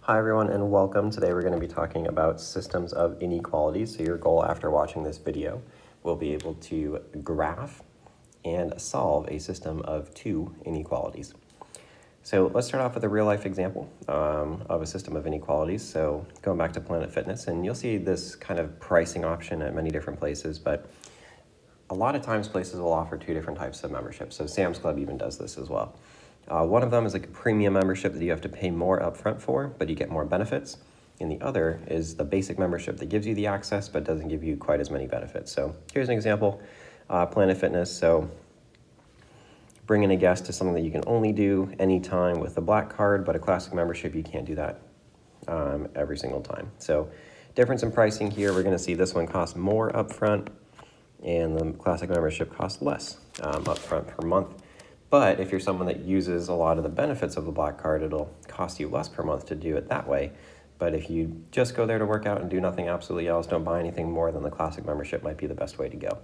Hi everyone and welcome. Today we're going to be talking about systems of inequalities. So your goal after watching this video will be able to graph and solve a system of two inequalities. So let's start off with a real life example of a system of inequalities. So going back to Planet Fitness, and you'll see this kind of pricing option at many different places, but a lot of times places will offer two different types of memberships. So Sam's Club even does this as well. One of them is like a premium membership that you have to pay more upfront for, but you get more benefits. And the other is the basic membership that gives you the access, but doesn't give you quite as many benefits. So here's an example, Planet Fitness. So bringing a guest to something that you can only do anytime with the black card, but a classic membership, you can't do that every single time. So difference in pricing here, we're gonna see this one costs more upfront and the classic membership costs less upfront per month. But if you're someone that uses a lot of the benefits of the black card, it'll cost you less per month to do it that way. But if you just go there to work out and do nothing absolutely else, don't buy anything more, then the classic membership might be the best way to go.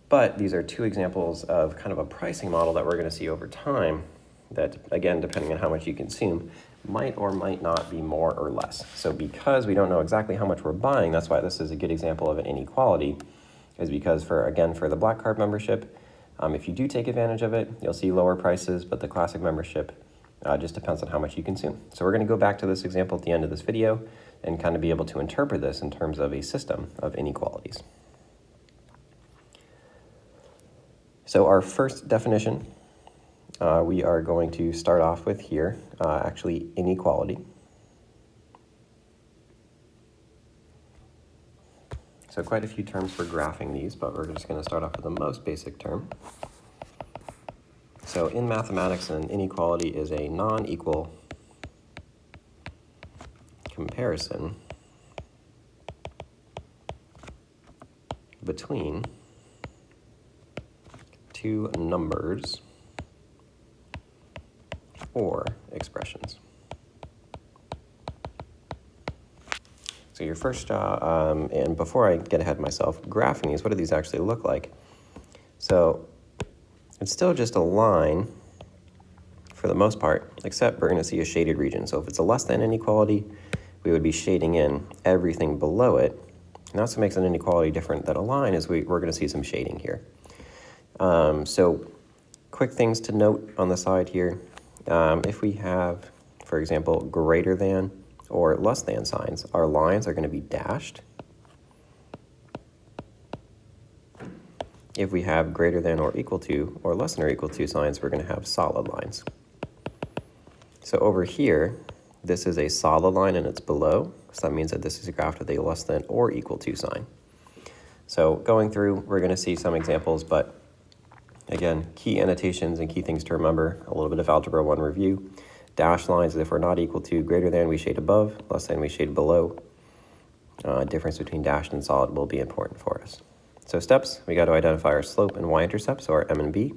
But these are two examples of kind of a pricing model that we're going to see over time that, again, depending on how much you consume, might or might not be more or less. So because we don't know exactly how much we're buying, that's why this is a good example of an inequality, is because for the black card membership, if you do take advantage of it, you'll see lower prices, but the classic membership just depends on how much you consume. So we're going to go back to this example at the end of this video and kind of be able to interpret this in terms of a system of inequalities. So our first definition, we are going to start off with here, actually inequality. So quite a few terms for graphing these, but we're just going to start off with the most basic term. So in mathematics, an inequality is a non-equal comparison between two numbers or expressions. So your first, and before I get ahead of myself, graphing these, what do these actually look like? So it's still just a line for the most part, except we're going to see a shaded region. So if it's a less than inequality, we would be shading in everything below it. And that's what makes an inequality different than a line, is we're going to see some shading here. So quick things to note on the side here. If we have, for example, greater than or less than signs, our lines are going to be dashed. If we have greater than or equal to or less than or equal to signs, we're going to have solid lines. So over here, this is a solid line and it's below, so that means that this is graphed with a less than or equal to sign. So going through, we're going to see some examples, but again, key annotations and key things to remember, a little bit of Algebra 1 review. Dashed lines, if we're not equal to, greater than, we shade above, less than, we shade below. Difference between dashed and solid will be important for us. So steps, we got to identify our slope and y-intercept, so our m and b.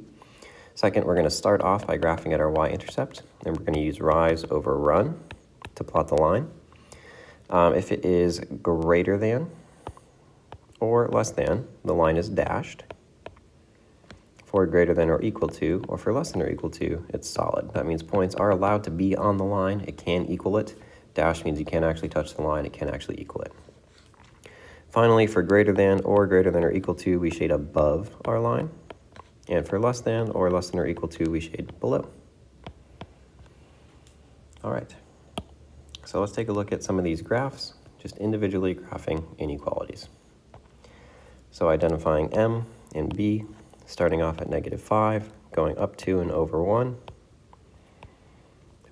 Second, we're going to start off by graphing at our y-intercept, and we're going to use rise over run to plot the line. If it is greater than or less than, the line is dashed. For greater than or equal to, or for less than or equal to, it's solid. That means points are allowed to be on the line. It can equal it. Dash means you can't actually touch the line. It can actually equal it. Finally, for greater than or equal to, we shade above our line. And for less than or equal to, we shade below. All right. So let's take a look at some of these graphs, just individually graphing inequalities. So identifying m and b, starting off at -5, going up to and over 1.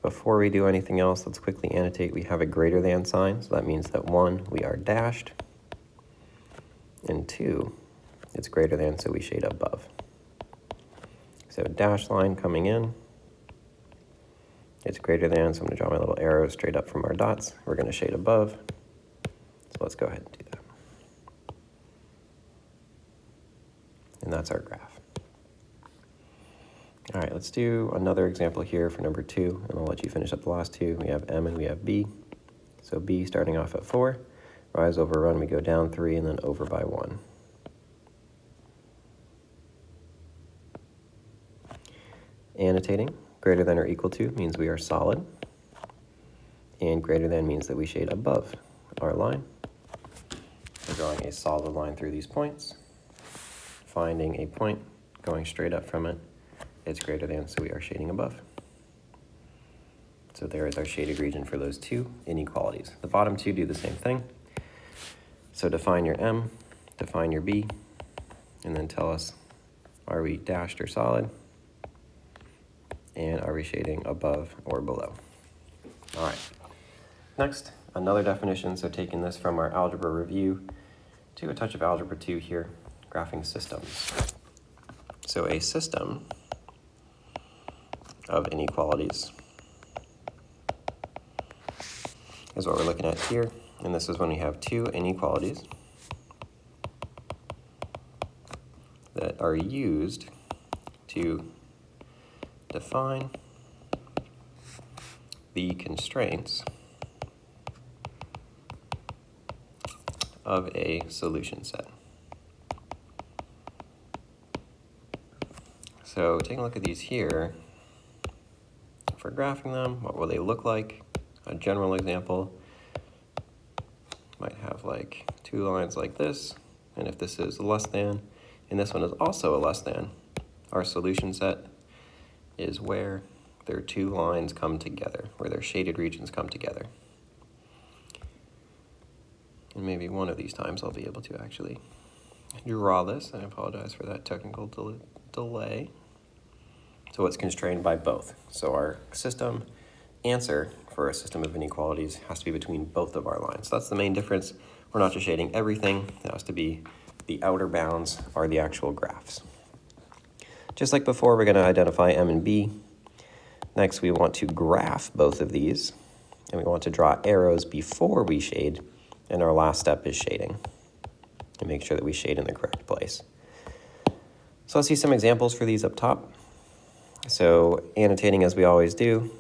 Before we do anything else, let's quickly annotate we have a greater than sign, so that means that 1, we are dashed, and 2, it's greater than, so we shade above. So dashed line coming in, it's greater than, so I'm going to draw my little arrow straight up from our dots. We're going to shade above, so let's go ahead and do that. And that's our graph. All right, let's do another example here for number 2, and I'll let you finish up the last two. We have m and we have b. So b starting off at 4, rise over run, we go down 3, and then over by 1. Annotating, greater than or equal to means we are solid. And greater than means that we shade above our line. We're drawing a solid line through these points, finding a point, going straight up from it. It's greater than, so we are shading above. So there is our shaded region for those two inequalities. The bottom two do the same thing. So define your M, define your B, and then tell us, are we dashed or solid? And are we shading above or below? All right. Next, another definition. So taking this from our algebra review to a touch of algebra 2 here, graphing systems. So a system of inequalities is what we're looking at here. And this is when we have two inequalities that are used to define the constraints of a solution set. So taking a look at these here, for graphing them, what will they look like? A general example might have like two lines like this, and if this is less than, and this one is also a less than, our solution set is where their two lines come together, where their shaded regions come together. And maybe one of these times I'll be able to actually draw this. I apologize for that technical delay. So it's constrained by both. So our system answer for a system of inequalities has to be between both of our lines. So that's the main difference. We're not just shading everything. It has to be the outer bounds are the actual graphs. Just like before, we're going to identify M and B. Next, we want to graph both of these, and we want to draw arrows before we shade, and our last step is shading, and make sure that we shade in the correct place. So let's see some examples for these up top. So annotating as we always do,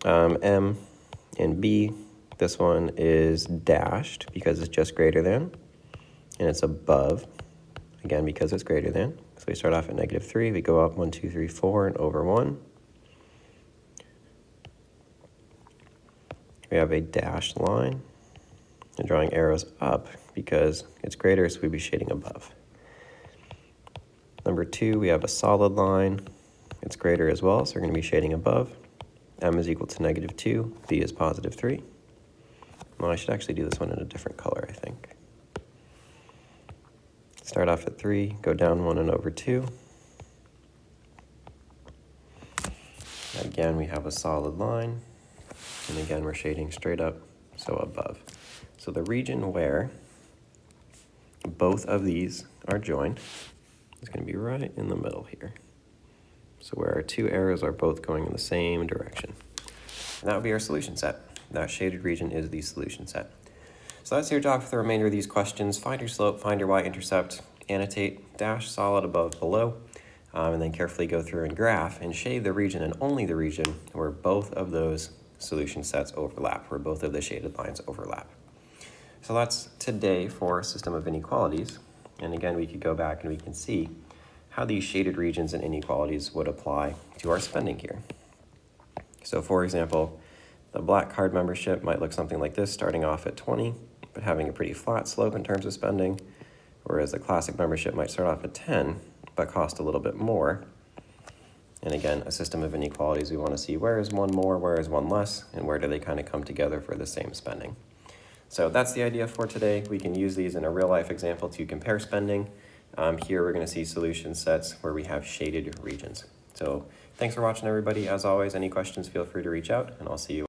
M and B, this one is dashed because it's just greater than, and it's above, again, because it's greater than. So we start off at -3, we go up 1, 2, 3, 4, and over 1. We have a dashed line, and drawing arrows up because it's greater, so we'd be shading above. Number 2, we have a solid line. It's greater as well, so we're going to be shading above. M is equal to -2, B is +3. Well, I should actually do this one in a different color, I think. Start off at 3, go down 1 and over 2. Again, we have a solid line, and again, we're shading straight up, so above. So the region where both of these are joined is going to be right in the middle here. So where our two arrows are both going in the same direction. And that would be our solution set. That shaded region is the solution set. So that's your job for the remainder of these questions. Find your slope, find your y-intercept, annotate, dash solid above, below, and then carefully go through and graph and shade the region and only the region where both of those solution sets overlap, where both of the shaded lines overlap. So that's today for a system of inequalities. And again, we could go back and we can see how these shaded regions and inequalities would apply to our spending here. So for example, the black card membership might look something like this, starting off at 20, but having a pretty flat slope in terms of spending, whereas the classic membership might start off at 10, but cost a little bit more. And again, a system of inequalities, we want to see where is one more, where is one less, and where do they kind of come together for the same spending. So that's the idea for today. We can use these in a real-life example to compare spending. Here we're going to see solution sets where we have shaded regions. So thanks for watching, everybody. As always, any questions, feel free to reach out, and I'll see you.